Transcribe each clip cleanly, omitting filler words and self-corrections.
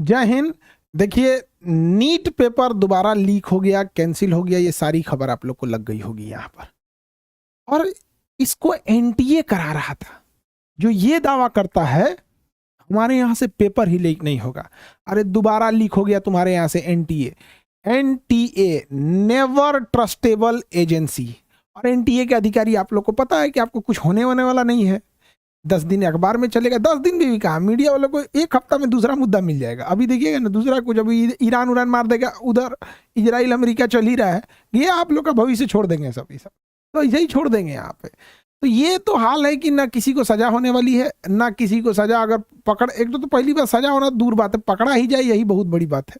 जय हिंद। देखिए, NEET paper दोबारा लीक हो गया, कैंसिल हो गया, ये सारी खबर आप लोग को लग गई होगी यहाँ पर। और इसको एनटीए करा रहा था, जो ये दावा करता है हमारे यहाँ से पेपर ही लीक नहीं होगा। अरे दोबारा लीक हो गया तुम्हारे यहाँ से। NTA, NTA never trustable agency. और एनटीए के अधिकारी, आप लोग को पता है कि आपको कुछ होने वाला नहीं है। 10 दिन अखबार में चलेगा, 10 दिन भी कहा, मीडिया वालों को एक हफ्ता में दूसरा मुद्दा मिल जाएगा। अभी देखिएगा ना, दूसरा कुछ अभी ईरान उरान मार देगा, उधर इजराइल अमेरिका चल ही रहा है, ये आप लोग का भविष्य छोड़ देंगे सब, ये सब तो यही छोड़ देंगे यहाँ पे। तो ये तो हाल है कि ना किसी को सजा होने वाली है, ना किसी को सजा। अगर पकड़, एक तो पहली बार सजा होना दूर बात है, पकड़ा ही जाए यही बहुत बड़ी बात है।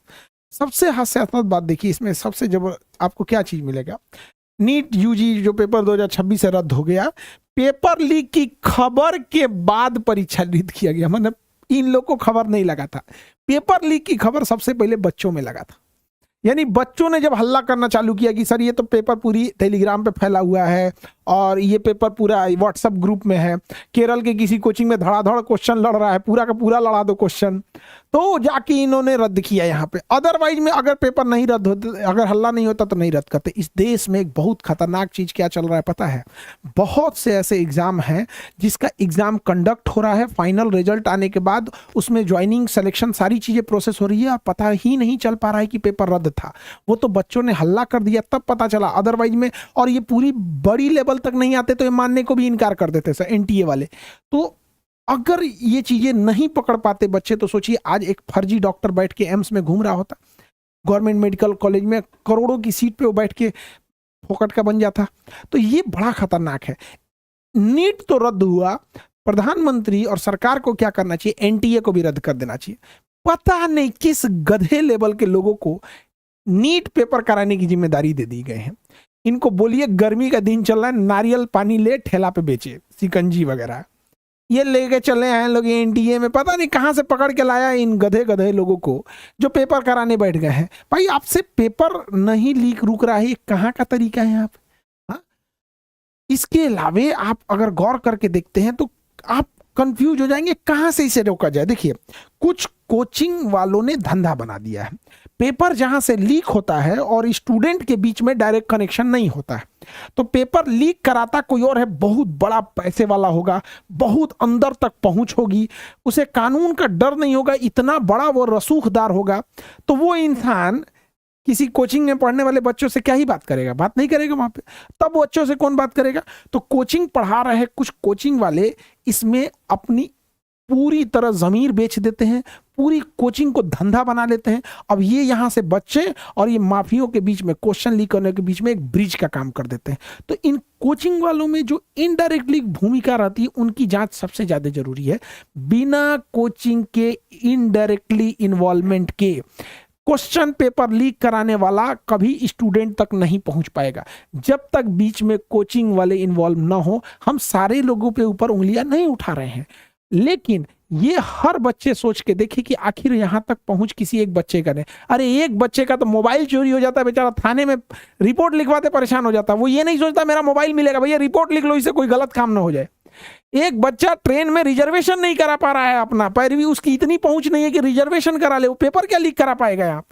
सबसे हास्यास्पद बात देखिए इसमें, सबसे जब आपको क्या चीज मिलेगा, नीट यूजी जो पेपर 2026 से रद्द हो गया, पेपर लीक की खबर के बाद परीक्षा रद्द किया गया। मतलब इन लोग को खबर नहीं लगा था। पेपर लीक की खबर सबसे पहले बच्चों में लगा था। यानी बच्चों ने जब हल्ला करना चालू किया कि सर ये तो पेपर पूरी टेलीग्राम पे फैला हुआ है और ये पेपर पूरा व्हाट्सएप ग्रुप में है, केरल के किसी कोचिंग में धड़ाधड़ क्वेश्चन लड़ रहा है, पूरा का पूरा लड़ा दो क्वेश्चन, तो जाके इन्होंने रद्द किया यहाँ पे। अदरवाइज में अगर पेपर नहीं रद्द होते, अगर हल्ला नहीं होता तो नहीं रद्द करते। इस देश में एक बहुत खतरनाक चीज क्या चल रहा है पता है? बहुत से ऐसे एग्जाम हैं जिसका एग्जाम कंडक्ट हो रहा है, फाइनल रिजल्ट आने के बाद उसमें ज्वाइनिंग, सिलेक्शन, सारी चीजें प्रोसेस हो रही है और पता ही नहीं चल पा रहा है कि पेपर रद्द था। वो तो बच्चों ने हल्ला कर दिया तब पता चला, अदरवाइज में। और ये पूरी बड़ी लेवल तक नहीं आते तो ये मानने को भी इनकार कर देते सर एनटीए वाले। तो अगर ये चीजें नहीं पकड़ पाते बच्चे, तो सोचिए आज एक फर्जी डॉक्टर बैठ के एम्स में घूम रहा होता, गवर्नमेंट मेडिकल कॉलेज में करोड़ों की सीट पे वो बैठ के फोकट का बन जाता। तो ये बड़ा खतरनाक है। नीट तो रद्द हुआ, प्रधानमंत्री और सरकार को क्या करना चाहिए? एनटीए को भी रद्द कर देना चाहिए। पता नहीं किस गधे लेवल के लोगों को नीट पेपर कराने की जिम्मेदारी दे दी गए हैं। इनको बोलिए गर्मी का दिन चल रहा है, नारियल पानी ले ठेला पे बेचे, सिकंजी वगैरह ये लेके चले आए लोग एनटीए में। पता नहीं कहां से पकड़ के लाया इन गधे गधे लोगों को जो पेपर कराने बैठ गए हैं। भाई आपसे पेपर नहीं लीक रुक रहा है, ये कहाँ का तरीका है आप? हाँ, इसके अलावे आप अगर गौर करके देखते हैं तो आप कंफ्यूज हो जाएंगे कहां से इसे रोका जाए। देखिए, कुछ कोचिंग वालों ने धंधा बना दिया है। पेपर जहां से लीक होता है और स्टूडेंट के बीच में डायरेक्ट कनेक्शन नहीं होता है, तो पेपर लीक कराता कोई और है, बहुत बड़ा पैसे वाला होगा, बहुत अंदर तक पहुंच होगी, उसे कानून का डर नहीं होगा, इतना बड़ा वो रसूखदार होगा। तो वो इंसान किसी कोचिंग में पढ़ने वाले बच्चों से क्या ही बात करेगा? बात नहीं करेगा वहां पे। तब बच्चों से कौन बात करेगा? तो कोचिंग पढ़ा रहे कुछ कोचिंग वाले इसमें अपनी पूरी तरह जमीर बेच देते हैं, पूरी कोचिंग को धंधा बना लेते हैं। अब ये यहां से बच्चे और ये माफियों के बीच में, क्वेश्चन लीक करने के बीच में एक ब्रिज का काम कर देते हैं। तो इन कोचिंग वालों में जो इनडायरेक्टली भूमिका रहती है उनकी जांच सबसे ज्यादा जरूरी है। बिना कोचिंग के इनडायरेक्टली इन्वॉल्वमेंट के क्वेश्चन पेपर लीक कराने वाला कभी स्टूडेंट तक नहीं पहुंच पाएगा। जब तक बीच में कोचिंग वाले इन्वॉल्व ना हो, हम सारे लोगों पे ऊपर उंगलियां नहीं उठा रहे हैं, लेकिन ये हर बच्चे सोच के देखिए कि आखिर यहां तक पहुंच किसी एक बच्चे का नहीं। अरे एक बच्चे का तो मोबाइल चोरी हो जाता है, बेचारा थाने में रिपोर्ट लिखवाते परेशान हो जाता है। वो ये नहीं सोचता मेरा मोबाइल मिलेगा, भैया रिपोर्ट लिख लो, इससे कोई गलत काम ना हो जाए। एक बच्चा ट्रेन में रिजर्वेशन नहीं करा पा रहा है अपना, पर भी उसकी इतनी पहुंच नहीं है कि रिजर्वेशन करा ले, वो पेपर क्या लीक करा पाएगा आप?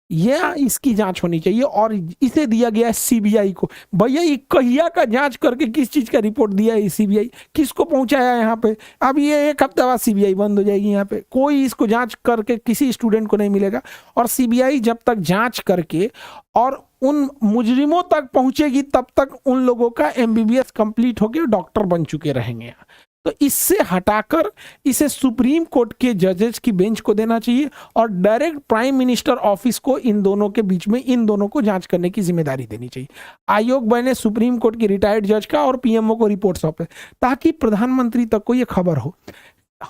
यह इसकी जांच होनी चाहिए और इसे दिया गया है सीबीआई को। भैया ये कहिया का जांच करके किस चीज का रिपोर्ट दिया है सीबीआई, किसको पहुंचाया है यहाँ पे? अब ये एक हफ्ते बाद सीबीआई बंद हो जाएगी, यहाँ पे कोई इसको जांच करके किसी स्टूडेंट को नहीं मिलेगा। और सीबीआई जब तक जांच करके और उन मुजरिमों तक पहुंचेगी तब तक उन लोगों का एमबीबीएस कंप्लीट होकर डॉक्टर बन चुके रहेंगे। तो इससे हटाकर इसे सुप्रीम कोर्ट के जजेस की बेंच को देना चाहिए और डायरेक्ट प्राइम मिनिस्टर ऑफिस को इन दोनों के बीच में, इन दोनों को जांच करने की जिम्मेदारी देनी चाहिए। आयोग बने सुप्रीम कोर्ट की रिटायर्ड जज का और पीएमओ को रिपोर्ट सौंपे ताकि प्रधानमंत्री तक को यह खबर हो।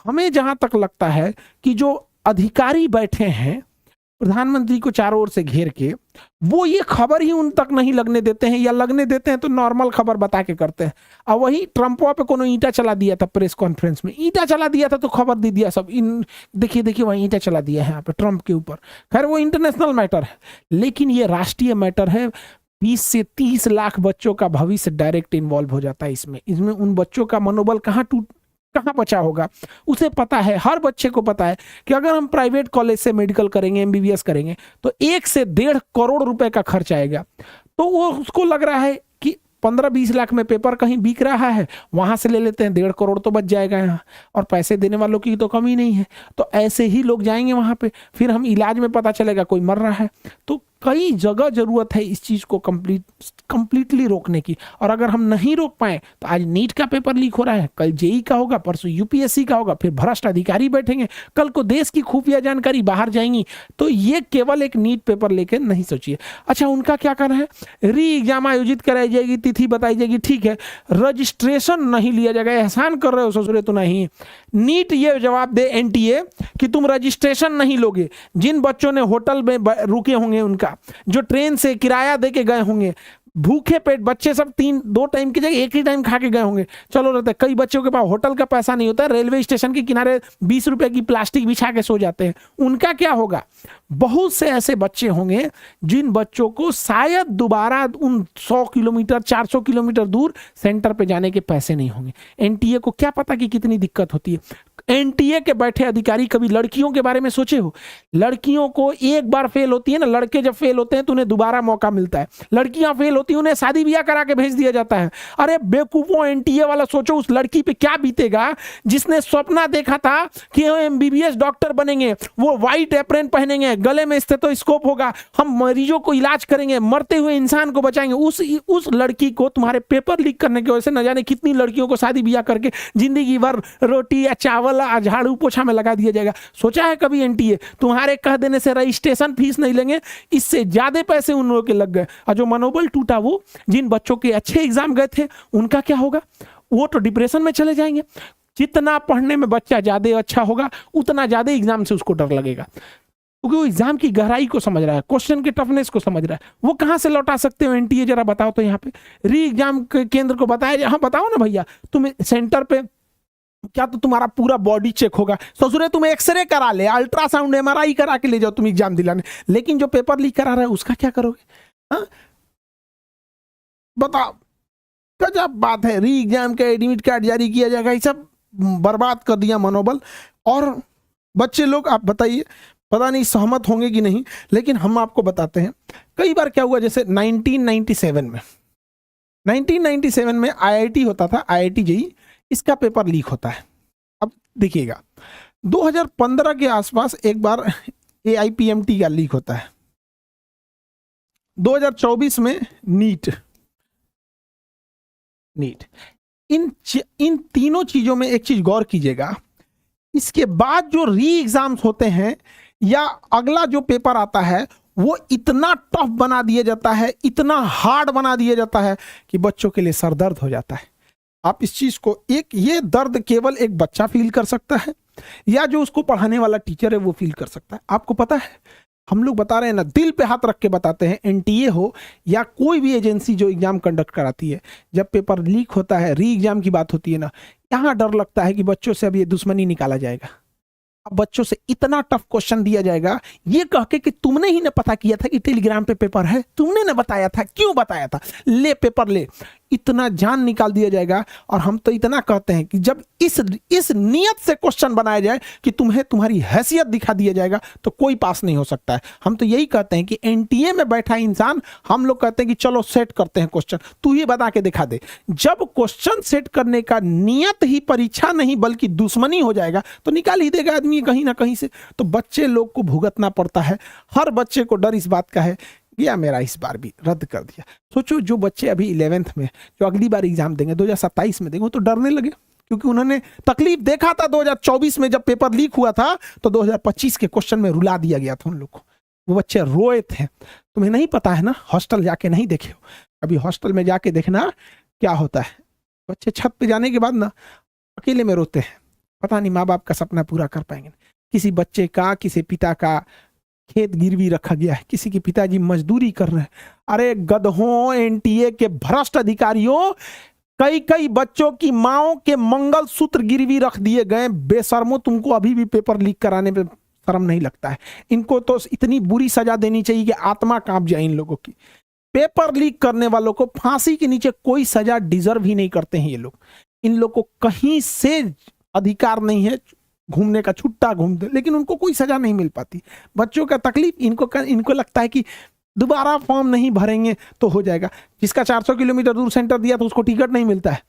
हमें जहां तक लगता है कि जो अधिकारी बैठे हैं प्रधानमंत्री को चारों ओर से घेर के, वो ये खबर ही उन तक नहीं लगने देते हैं, या लगने देते हैं तो नॉर्मल खबर बता के करते हैं। और वही ट्रंपवा पे कोनो ईंटा चला दिया था, प्रेस कॉन्फ्रेंस में ईंटा चला दिया था तो खबर दे दिया सब, इन देखिए देखिए वही ईंटा चला दिया है यहाँ पे ट्रंप के ऊपर। खैर वो इंटरनेशनल मैटर है, लेकिन ये राष्ट्रीय मैटर है। 20 से 30 लाख बच्चों का भविष्य डायरेक्ट इन्वॉल्व हो जाता है इसमें। उन बच्चों का मनोबल कहाँ बचा होगा? उसे पता है, हर बच्चे को पता है कि अगर हम प्राइवेट कॉलेज से मेडिकल करेंगे, एमबीबीएस करेंगे तो 1 से 1.5 करोड़ रुपए का खर्च आएगा। तो वो उसको लग रहा है कि 15-20 लाख में पेपर कहीं बिक रहा है, वहां से ले लेते हैं, 1.5 करोड़ तो बच जाएगा यहाँ, और पैसे देने वालों की तो कमी नहीं है। तो ऐसे ही लोग जाएंगे वहां पे, फिर हम इलाज में पता चलेगा कोई मर रहा है। तो कई जगह जरूरत है इस चीज को कंप्लीटली रोकने की। और अगर हम नहीं रोक पाए तो आज नीट का पेपर लीक हो रहा है, कल जेई का होगा, परसों यूपीएससी का होगा, फिर भ्रष्ट अधिकारी बैठेंगे, कल को देश की खुफिया जानकारी बाहर जाएंगी। तो ये केवल एक नीट पेपर लेके नहीं सोचिए। अच्छा, उनका क्या करना है? री एग्जाम आयोजित कराई जाएगी, तिथि बताई जाएगी, ठीक है, रजिस्ट्रेशन नहीं लिया जाएगा। एहसान कर रहे हो ससुरे तो नहीं। नीट ये जवाब दे एनटीए कि तुम रजिस्ट्रेशन नहीं लोगे। जिन बच्चों ने होटल में रुके होंगे, उनका जो ट्रेन से किराया देके गए होंगे, भूखे पेट बच्चे सब 2 टाइम की जगह 1 ही टाइम खा के गए होंगे, चलो रहते। कई बच्चों के पास होटल का पैसा नहीं होता, रेलवे स्टेशन के किनारे 20 रुपए की प्लास्टिक बिछा के सो जाते हैं। उनका क्या होगा? बहुत से ऐसे बच्चे होंगे जिन बच्चों को शायद दोबारा उन 100 किलोमीटर 400 किलोमीटर दूर सेंटर पे जाने के पैसे नहीं होंगे। एनटीए को क्या पता कि कितनी दिक्कत होती है। एनटीए के बैठे अधिकारी कभी लड़कियों के बारे में सोचे हो? लड़कियों को एक बार फेल होती है ना, लड़के जब फेल होते हैं तो उन्हें दोबारा मौका मिलता है। लड़कियां फेल होती हैं, उन्हें शादी ब्याह करा के भेज दिया जाता है। अरे बेवकूफों, एनटीए वाला सोचो उस लड़की पे क्या बीतेगा जिसने सपना देखा था कि वो एमबीबीएस डॉक्टर बनेंगे, वो व्हाइट एप्रन पहनेंगे, गले में स्टेथोस्कोप होगा, हम मरीजों को इलाज करेंगे, मरते हुए इंसान को बचाएंगे। उस लड़की को तुम्हारे पेपर लीक करने की वजह से न जाने कितनी लड़कियों को शादी ब्याह करके जिंदगी भर रोटी या चावल झाड़ू पोछा में लगा दिया जाएगा। सोचा है कभी एनटीए? तुम्हारे कह देने से रजिस्ट्रेशन फीस नहीं लेंगे, इससे ज्यादा पैसे उन लोगों के लग गए। और जो मनोबल टूटा, वो जिन बच्चों के अच्छे एग्जाम गए थे, उनका क्या होगा? वो तो डिप्रेशन में चले जाएंगे। जितना पढ़ने में बच्चा ज्यादा अच्छा होगा, उतना ज्यादा एग्जाम से उसको डर लगेगा, क्योंकि वो एग्जाम की गहराई को समझ रहा है, क्वेश्चन के टफनेस को समझ रहा है। वो कहां से लौटा सकते हो एनटीए? जरा बताओ तो। यहाँ पे री एग्जाम केंद्र को बताया, हाँ बताओ ना भैया, तुम सेंटर पे क्या तो तुम्हारा पूरा बॉडी चेक होगा, ससुरे तुम एक्सरे करा ले, अल्ट्रासाउंड एमआरआई करा के ले जाओ तुम एग्जाम दिलाने। लेकिन जो पेपर लीक करा रहा है उसका क्या करोगे? हाँ बताओ, गजब बात है। री एग्जाम का एडमिट कार्ड जारी किया जाएगा, ये सब बर्बाद कर दिया मनोबल। और बच्चे लोग, आप बताइए, पता नहीं सहमत होंगे कि नहीं, लेकिन हम आपको बताते हैं कई बार क्या हुआ। जैसे 1997 में आईआईटी होता था, आईआईटी जेईई, इसका पेपर लीक होता है। अब देखिएगा 2015 के आसपास एक बार एआईपीएमटी का लीक होता है। 2024 में नीट। इन तीनों चीजों में एक चीज गौर कीजिएगा, इसके बाद जो री एग्जाम्स होते हैं या अगला जो पेपर आता है, वो इतना टफ बना दिया जाता है, इतना हार्ड बना दिया जाता है कि बच्चों के लिए सरदर्द हो जाता है। आप इस चीज को, ये दर्द केवल एक बच्चा फील कर सकता है या जो उसको पढ़ाने वाला टीचर है वो फील कर सकता है। आपको पता है, हम लोग बता रहे हैं ना, दिल पे हाथ रख के बताते हैं, एनटीए हो या कोई भी एजेंसी जो एग्जाम कंडक्ट कराती है, जब पेपर लीक होता है, री एग्जाम की बात होती है ना, यहाँ डर लगता है कि बच्चों से अब ये दुश्मनी निकाला जाएगा। अब बच्चों से इतना टफ क्वेश्चन दिया जाएगा ये कह के कि तुमने ही ना पता किया था कि टेलीग्राम पे पेपर है, तुमने ना बताया था, क्यों बताया था, ले पेपर ले। इतना जान निकाल दिया जाएगा। और हम तो इतना कहते हैं कि जब इस नियत से क्वेश्चन बनाया जाए कि तुम्हें तुम्हारी हैसियत दिखा दिया जाएगा, तो कोई पास नहीं हो सकता है। हम तो यही कहते हैं कि एनटीए में बैठा इंसान, हम लोग कहते हैं कि चलो सेट करते हैं क्वेश्चन, तू ही बता के दिखा दे। जब क्वेश्चन सेट करने का नियत ही परीक्षा नहीं बल्कि दुश्मनी हो जाएगा, तो निकाल ही देगा आदमी कहीं ना कहीं से। तो बच्चे लोग को भुगतना पड़ता है। हर बच्चे को डर इस बात का है, या मेरा इस बार भी रद्द कर दिया। सोचो जो बच्चे अभी 11th में, जो अगली बार एग्जाम देंगे 2027 में देंगे, वो तो डरने लगे, क्योंकि उन्होंने तकलीफ देखा था 2024 में जब पेपर लीक हुआ था, तो 2025 के क्वेश्चन में रुला दिया गया था उन लोग को। वो बच्चे रोए थे। तुम्हें नहीं पता है ना, हॉस्टल जाके नहीं देखे हो, अभी हॉस्टल में जाके देखना क्या होता है। बच्चे छत पे जाने के बाद ना अकेले में रोते हैं, पता नहीं माँ बाप का सपना पूरा कर पाएंगे। किसी बच्चे का, किसी पिता का खेत गिरवी रखा गया है, किसी के पिताजी मजदूरी कर रहे हैं। अरे गधों, एनटीए के भ्रष्ट अधिकारियों, कई बच्चों की माओ के मंगलसूत्र गिरवी रख दिए गए। बेशर्मो, तुमको अभी भी पेपर लीक कराने पे शर्म नहीं लगता है? इनको तो इतनी बुरी सजा देनी चाहिए कि आत्मा कांप जाए इन लोगों की। पेपर लीक करने वालों को फांसी के नीचे कोई सजा डिजर्व ही नहीं करते हैं ये लोग। इन लोग को कहीं से अधिकार नहीं है घूमने का, छुट्टा घूमते, लेकिन उनको कोई सजा नहीं मिल पाती। बच्चों का तकलीफ, इनको लगता है कि दोबारा फॉर्म नहीं भरेंगे तो हो जाएगा। जिसका 400 किलोमीटर दूर सेंटर दिया तो उसको टिकट नहीं मिलता है।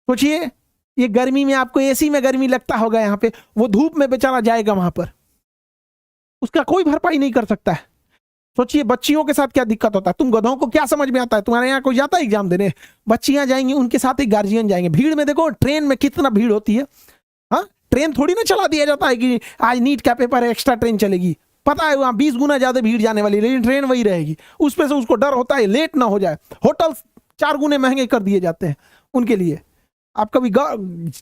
सोचिए, ये गर्मी में आपको एसी में गर्मी लगता होगा यहाँ पे, वो धूप में बेचारा जाएगा वहां पर, उसका कोई भरपाई नहीं कर सकता है। सोचिए बच्चियों के साथ क्या दिक्कत होता है। तुम गधों को क्या समझ में आता है, तुम्हारे यहाँ कोई जाता है एग्जाम देने? बच्चियां जाएंगी, उनके साथ एक गार्जियन जाएंगे, भीड़ में देखो ट्रेन में कितना भीड़ होती है। हाँ, ट्रेन थोड़ी ना चला दिया जाता है कि आज नीट का पेपर है एक्स्ट्रा ट्रेन चलेगी। पता है वहां 20 गुना ज्यादा भीड़ जाने वाली, लेकिन ट्रेन वही रहेगी। उस पे से उसको डर होता है लेट ना हो जाए। होटल 4 गुने महंगे कर दिए जाते हैं उनके लिए। आप कभी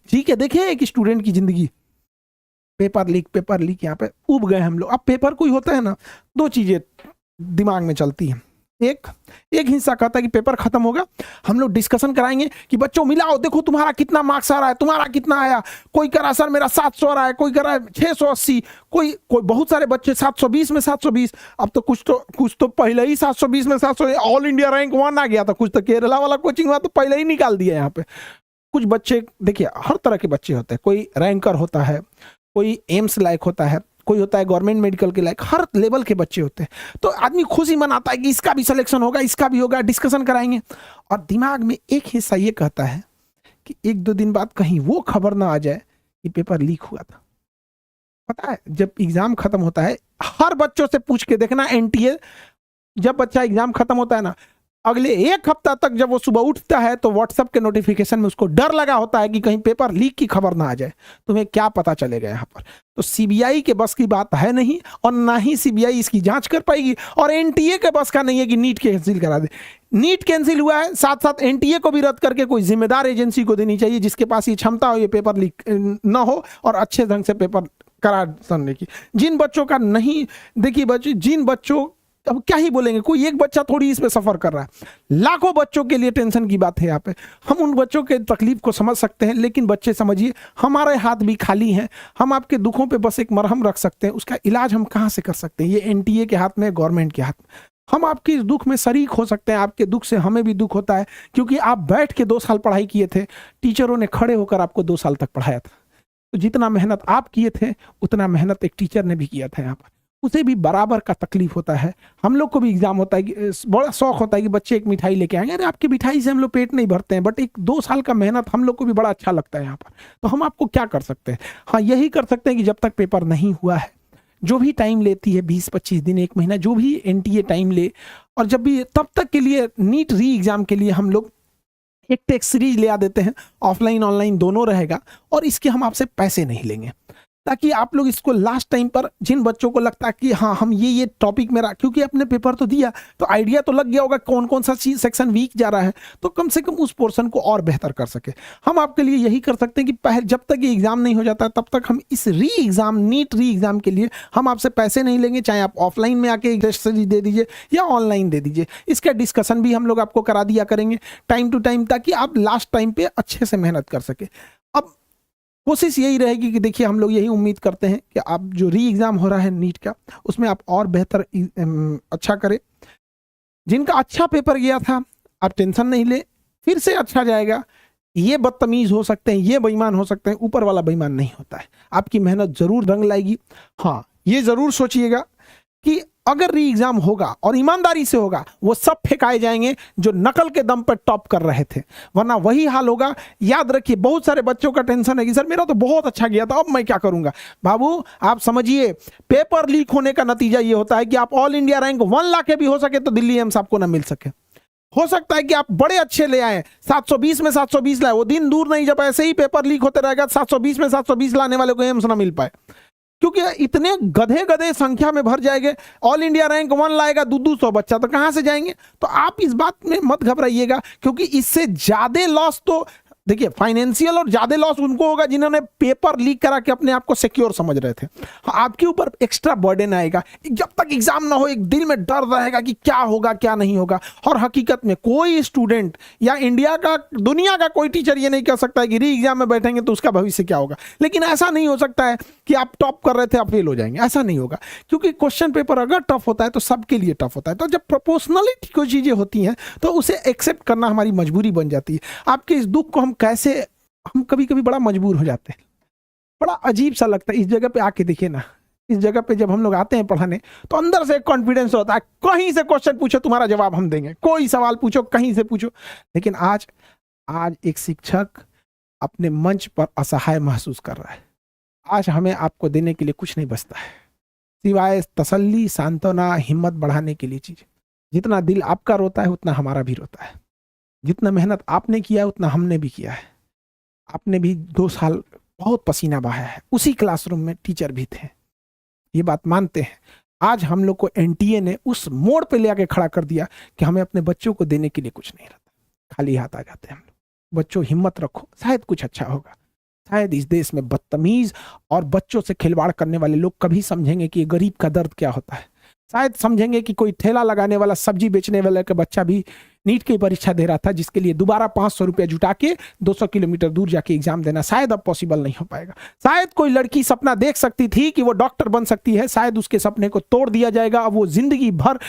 ठीक है देखिए एक स्टूडेंट की जिंदगी, पेपर लीक यहाँ पे उब गए हम लोग। अब पेपर कोई होता है ना, दो चीजें दिमाग में चलती हैं। एक हिस्सा कहता है कि पेपर खत्म होगा, हम लोग डिस्कशन कराएंगे कि बच्चों मिलाओ, देखो तुम्हारा कितना मार्क्स आ रहा है, तुम्हारा कितना आया। कोई करा सर मेरा 700 आ रहा है, कोई करा 680, कोई बहुत सारे बच्चे 720 में 720। अब तो कुछ तो पहले ही 720 में 700 ऑल इंडिया रैंक 1 आ गया था। कुछ तो केरला वाला कोचिंग हुआ तो पहले ही निकाल दिया यहाँ पे। कुछ बच्चे देखिए हर तरह के बच्चे होते हैं, कोई रैंकर होता है, कोई एम्स लायक होता है, कोई होता है गवर्नमेंट मेडिकल के लायक, हर लेवल के बच्चे होते हैं। तो आदमी खुशी मनाता है कि इसका भी सिलेक्शन होगा, इसका भी होगा, डिस्कशन कराएंगे। और दिमाग में एक हिस्सा ये कहता है कि 1-2 दिन बाद कहीं वो खबर ना आ जाए कि पेपर लीक हुआ था। पता है जब एग्जाम खत्म होता है, हर बच्चों से पूछ के देखना, एनटीए जब बच्चा एग्जाम खत्म होता है ना, अगले 1 हफ्ता तक जब वो सुबह उठता है तो व्हाट्सएप के नोटिफिकेशन में उसको डर लगा होता है कि कहीं पेपर लीक की खबर ना आ जाए। तुम्हें क्या पता चलेगा यहाँ पर? तो सीबीआई के बस की बात है नहीं, और ना ही सीबीआई इसकी जांच कर पाएगी, और एनटीए के बस का नहीं है कि नीट कैंसिल करा दे। नीट कैंसिल हुआ है, साथ साथ एनटीए को भी रद्द करके कोई जिम्मेदार एजेंसी को देनी चाहिए जिसके पास ये क्षमता हो ये पेपर लीक ना हो और अच्छे ढंग से पेपर करा सुनने की। जिन बच्चों का नहीं, देखिए बच्चे, जिन बच्चों, अब क्या ही बोलेंगे, कोई एक बच्चा थोड़ी इस पे सफर कर रहा है, लाखों बच्चों के लिए टेंशन की बात है यहाँ पे। हम उन बच्चों के तकलीफ को समझ सकते हैं, लेकिन बच्चे समझिए हमारे हाथ भी खाली हैं। हम आपके दुखों पे बस एक मरहम रख सकते हैं, उसका इलाज हम कहाँ से कर सकते हैं? ये एनटीए के हाथ में, गवर्नमेंट के हाथ में। हम आपके इस दुख में शरीक हो सकते हैं, आपके दुख से हमें भी दुख होता है, क्योंकि आप बैठ के 2 साल पढ़ाई किए थे, टीचरों ने खड़े होकर आपको 2 साल तक पढ़ाया था। तो जितना मेहनत आप किए थे उतना मेहनत एक टीचर ने भी किया था यहाँ पर, उसे भी बराबर का तकलीफ होता है। हम लोग को भी एग्जाम होता है कि बड़ा शौक होता है कि बच्चे एक मिठाई लेके आएंगे, अरे आपकी मिठाई से हम लोग पेट नहीं भरते हैं, बट एक 2 साल का मेहनत हम लोग को भी बड़ा अच्छा लगता है यहाँ पर। तो हम आपको क्या कर सकते हैं? हाँ, यही कर सकते हैं कि जब तक पेपर नहीं हुआ है, जो भी टाइम लेती है 20-25 दिन, 1 महीना, जो भी एनटीए टाइम ले, और जब भी तब तक के लिए नीट री एग्जाम के लिए हम लोग एक टेस्ट सीरीज ले आ देते हैं, ऑफलाइन ऑनलाइन दोनों रहेगा, और इसके हम आपसे पैसे नहीं लेंगे, ताकि आप लोग इसको लास्ट टाइम पर, जिन बच्चों को लगता है कि हाँ हम ये टॉपिक मेरा, क्योंकि अपने पेपर तो दिया तो आइडिया तो लग गया होगा कौन कौन सा चीज सेक्शन वीक जा रहा है, तो कम से कम उस पोर्शन को और बेहतर कर सके। हम आपके लिए यही कर सकते हैं कि पहले जब तक ये एग्जाम नहीं हो जाता तब तक हम इस री एग्जाम, नीट री एग्जाम के लिए हम आपसे पैसे नहीं लेंगे, चाहे आप ऑफलाइन में आके टेस्ट सीरीज दे दीजिए या ऑनलाइन दे दीजिए। इसका डिस्कशन भी हम लोग आपको करा दिया करेंगे टाइम टू टाइम, ताकि आप लास्ट टाइम पे अच्छे से मेहनत कर सके। अब कोशिश यही रहेगी कि देखिए हम लोग यही उम्मीद करते हैं कि आप जो री एग्जाम हो रहा है नीट का, उसमें आप और बेहतर अच्छा करें। जिनका अच्छा पेपर गया था आप टेंशन नहीं ले, फिर से अच्छा जाएगा। ये बदतमीज हो सकते हैं, ये बेईमान हो सकते हैं, ऊपर वाला बेईमान नहीं होता है। आपकी मेहनत जरूर रंग लाएगी। हाँ, ये जरूर सोचिएगा कि अगर री एग्जाम होगा और ईमानदारी से होगा, वो सब फेंकाए जाएंगे जो नकल के दम पर टॉप कर रहे थे, वरना वही हाल होगा। याद रखिए, बहुत सारे बच्चों का टेंशन है कि सर मेरा तो बहुत अच्छा गया था, अब मैं क्या करूंगा। बाबू आप समझिए, पेपर लीक होने का नतीजा ये होता है कि आप ऑल इंडिया रैंक 1 ला के भी हो सके तो दिल्ली एम्स आपको ना मिल सके। हो सकता है कि आप बड़े अच्छे ले आए, 720 में 720 लाए, वो दिन दूर नहीं जब ऐसे ही पेपर लीक होते रहेगा 720 में 720 लाने वाले को एम्स ना मिल पाए, क्योंकि इतने गधे संख्या में भर जाएंगे। ऑल इंडिया रैंक 1 लाएगा 200 बच्चा, तो कहां से जाएंगे? तो आप इस बात में मत घबराइएगा, क्योंकि इससे ज्यादा लॉस तो देखिए फाइनेंशियल और ज्यादा लॉस उनको होगा जिन्होंने पेपर लीक करा के अपने आप को सिक्योर समझ रहे थे। आपके ऊपर एक्स्ट्रा बर्डन आएगा। जब तक एग्जाम ना हो एक दिल में डर रहेगा कि क्या होगा क्या नहीं होगा। और हकीकत में कोई स्टूडेंट या इंडिया का, दुनिया का कोई टीचर ये नहीं कह सकता है कि री एग्जाम में बैठेंगे तो उसका भविष्य क्या होगा। लेकिन ऐसा नहीं हो सकता है कि आप टॉप कर रहे थे आप फेल हो जाएंगे, ऐसा नहीं होगा। क्योंकि क्वेश्चन पेपर अगर टफ होता है तो सबके लिए टफ होता है। तो जब प्रोपोर्शनलिटी कोई चीजें होती हैं तो उसे एक्सेप्ट करना हमारी मजबूरी बन जाती है। आपके इस दुख को हम कैसे हम कभी कभी बड़ा मजबूर हो जाते हैं, बड़ा अजीब सा लगता है। इस जगह पे आके देखिए ना, इस जगह पे जब हम लोग आते हैं पढ़ाने तो अंदर से एक कॉन्फिडेंस होता है, कहीं से क्वेश्चन पूछो तुम्हारा जवाब हम देंगे, कोई सवाल पूछो कहीं से पूछो। लेकिन आज आज एक शिक्षक अपने मंच पर असहाय महसूस कर रहा है। आज हमें आपको देने के लिए कुछ नहीं बचता है सिवाय तसल्ली, सांत्वना, हिम्मत बढ़ाने के लिए चीज। जितना दिल आपका रोता है उतना हमारा भी रोता है। जितना मेहनत आपने किया है उतना हमने भी किया है। आपने भी 2 साल बहुत पसीना बहाया है, उसी क्लासरूम में टीचर भी थे, ये बात मानते हैं। आज हम लोग को एनटीए ने उस मोड़ पे ले आके खड़ा कर दिया कि हमें अपने बच्चों को देने के लिए कुछ नहीं रहता, खाली हाथ आ जाते हैं हम लोग। बच्चों हिम्मत रखो, शायद कुछ अच्छा होगा। शायद इस देश में बदतमीज और बच्चों से खिलवाड़ करने वाले लोग कभी समझेंगे कि गरीब का दर्द क्या होता है। शायद समझेंगे कि कोई ठेला लगाने वाला, सब्जी बेचने वाला का बच्चा भी नीट की परीक्षा दे रहा था, जिसके लिए दोबारा 500 रुपया जुटा के 200 किलोमीटर दूर जाके एग्जाम देना शायद अब पॉसिबल नहीं हो पाएगा। शायद कोई लड़की सपना देख सकती थी कि वो डॉक्टर बन सकती है, शायद उसके सपने को तोड़ दिया जाएगा। अब वो जिंदगी भर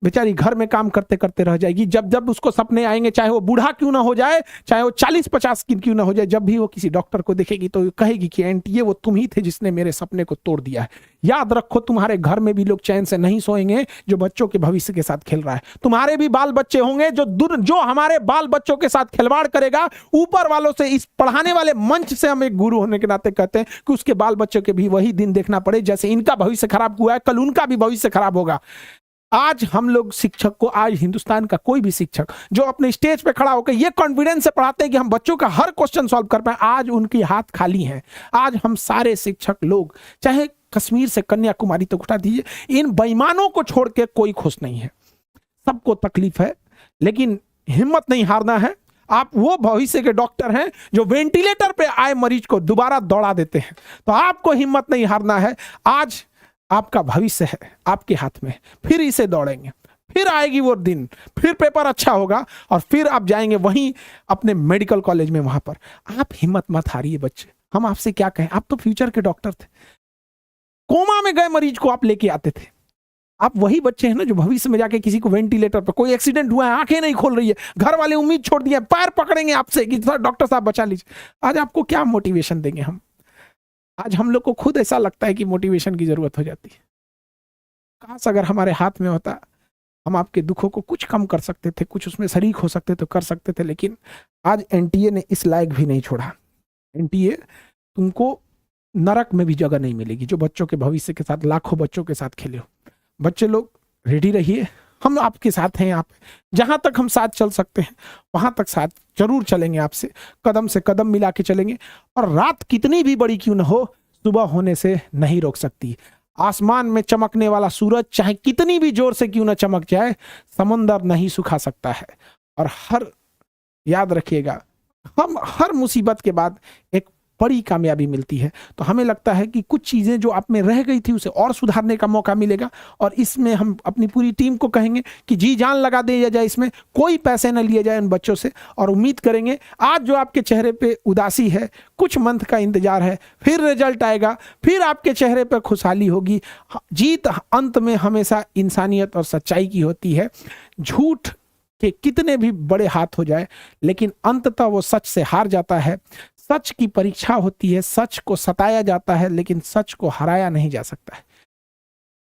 बेचारी घर में काम करते करते रह जाएगी। जब जब उसको सपने आएंगे, चाहे वो बूढ़ा क्यों ना हो जाए, चाहे वो 40-50 की क्यों ना हो जाए, जब भी वो किसी डॉक्टर को देखेगी तो कहेगी कि एनटीए वो तुम ही थे जिसने मेरे सपने को तोड़ दिया है। याद रखो, तुम्हारे घर में भी लोग चैन से नहीं सोएंगे जो बच्चों के भविष्य के साथ खेल रहा है। तुम्हारे भी बाल बच्चे होंगे जो हमारे बाल बच्चों के साथ खिलवाड़ करेगा। ऊपर वालों से, इस पढ़ाने वाले मंच से हम एक गुरु होने के नाते कहते हैं कि उसके बाल बच्चों के भी वही दिन देखना पड़े, जैसे इनका भविष्य खराब हुआ है कल उनका भी भविष्य खराब होगा। आज हम लोग शिक्षक को, आज हिंदुस्तान का कोई भी शिक्षक जो अपने स्टेज पे खड़ा होकर ये कॉन्फिडेंस से पढ़ाते हैं कि हम बच्चों का हर क्वेश्चन सॉल्व कर पाए, आज उनकी हाथ खाली हैं। आज हम सारे शिक्षक लोग, चाहे कश्मीर से कन्याकुमारी तक उठा दीजिए, इन बेईमानों को छोड़ के कोई खुश नहीं है। सबको तकलीफ है, लेकिन हिम्मत नहीं हारना है। आप वो भविष्य के डॉक्टर हैं जो वेंटिलेटर पे आए मरीज को दोबारा दौड़ा देते हैं, तो आपको हिम्मत नहीं हारना है। आज आपका भविष्य है आपके हाथ में, फिर इसे दौड़ेंगे, फिर आएगी वो दिन, फिर पेपर अच्छा होगा और फिर आप जाएंगे वहीं अपने मेडिकल कॉलेज में। वहां पर आप हिम्मत मत हारिए बच्चे। हम आपसे क्या कहें, आप तो फ्यूचर के डॉक्टर थे। कोमा में गए मरीज को आप लेके आते थे। आप वही बच्चे हैं ना जो भविष्य में जाके किसी को वेंटिलेटर पर, कोई एक्सीडेंट हुआ है, आंखें नहीं खोल रही है, घर वाले उम्मीद छोड़ दिए, पैर पकड़ेंगे आपसे कि डॉक्टर साहब बचा लीजिए। आज आपको क्या मोटिवेशन देंगे हम? आज हम लोग को खुद ऐसा लगता है कि मोटिवेशन की जरूरत हो जाती है। काश अगर हमारे हाथ में होता, हम आपके दुखों को कुछ कम कर सकते थे, कुछ उसमें शरीक हो सकते तो कर सकते थे। लेकिन आज एनटीए ने इस लायक भी नहीं छोड़ा। एनटीए तुमको नरक में भी जगह नहीं मिलेगी जो बच्चों के भविष्य के साथ, लाखों बच्चों के साथ खेले हो। बच्चे लोग रेडी रहिए, हम आपके साथ हैं। आप जहां तक हम साथ चल सकते हैं वहां तक साथ जरूर चलेंगे, आपसे कदम से कदम मिला के चलेंगे। और रात कितनी भी बड़ी क्यों ना हो, सुबह होने से नहीं रोक सकती। आसमान में चमकने वाला सूरज चाहे कितनी भी जोर से क्यों ना चमक जाए, समंदर नहीं सुखा सकता है। और याद रखिएगा, हम हर मुसीबत के बाद एक बड़ी कामयाबी मिलती है। तो हमें लगता है कि कुछ चीजें जो आप में रह गई थी उसे और सुधारने का मौका मिलेगा। और इसमें हम अपनी पूरी टीम को कहेंगे कि जी जान लगा दिया जाए, इसमें कोई पैसे न लिए जाए उन बच्चों से। और उम्मीद करेंगे आज जो आपके चेहरे पे उदासी है, कुछ मंथ का इंतजार है, फिर रिजल्ट आएगा, फिर आपके चेहरे पे खुशहाली होगी। जीत अंत में हमेशा इंसानियत और सच्चाई की होती है। झूठ के कितने भी बड़े हाथ हो जाए, लेकिन अंततः वो सच से हार जाता है। सच की परीक्षा होती है, सच को सताया जाता है, लेकिन सच को हराया नहीं जा सकता है।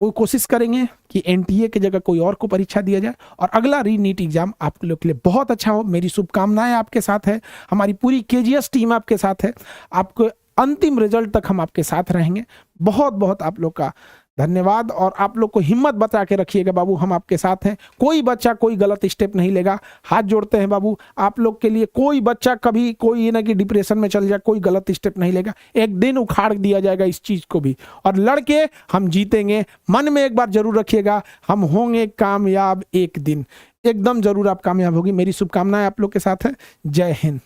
वो कोशिश करेंगे कि एनटीए की जगह कोई और को परीक्षा दिया जाए और अगला री नीट एग्जाम आप लोग के लिए बहुत अच्छा हो। मेरी शुभकामनाएं आपके साथ है, हमारी पूरी केजीएस टीम आपके साथ है। आपको अंतिम रिजल्ट तक हम आपके साथ रहेंगे। बहुत बहुत आप लोग का धन्यवाद। और आप लोग को हिम्मत बचा के रखिएगा बाबू, हम आपके साथ हैं। कोई बच्चा कोई गलत स्टेप नहीं लेगा। हाथ जोड़ते हैं बाबू आप लोग के लिए। कोई बच्चा कभी कोई ये ना कि डिप्रेशन में चल जाए, कोई गलत स्टेप नहीं लेगा। एक दिन उखाड़ दिया जाएगा इस चीज को भी, और लड़के हम जीतेंगे। मन में एक बार जरूर रखिएगा, हम होंगे कामयाब एक दिन। एकदम जरूर आप कामयाब होगी। मेरी शुभकामनाएं आप लोग के साथ है। जय हिंद।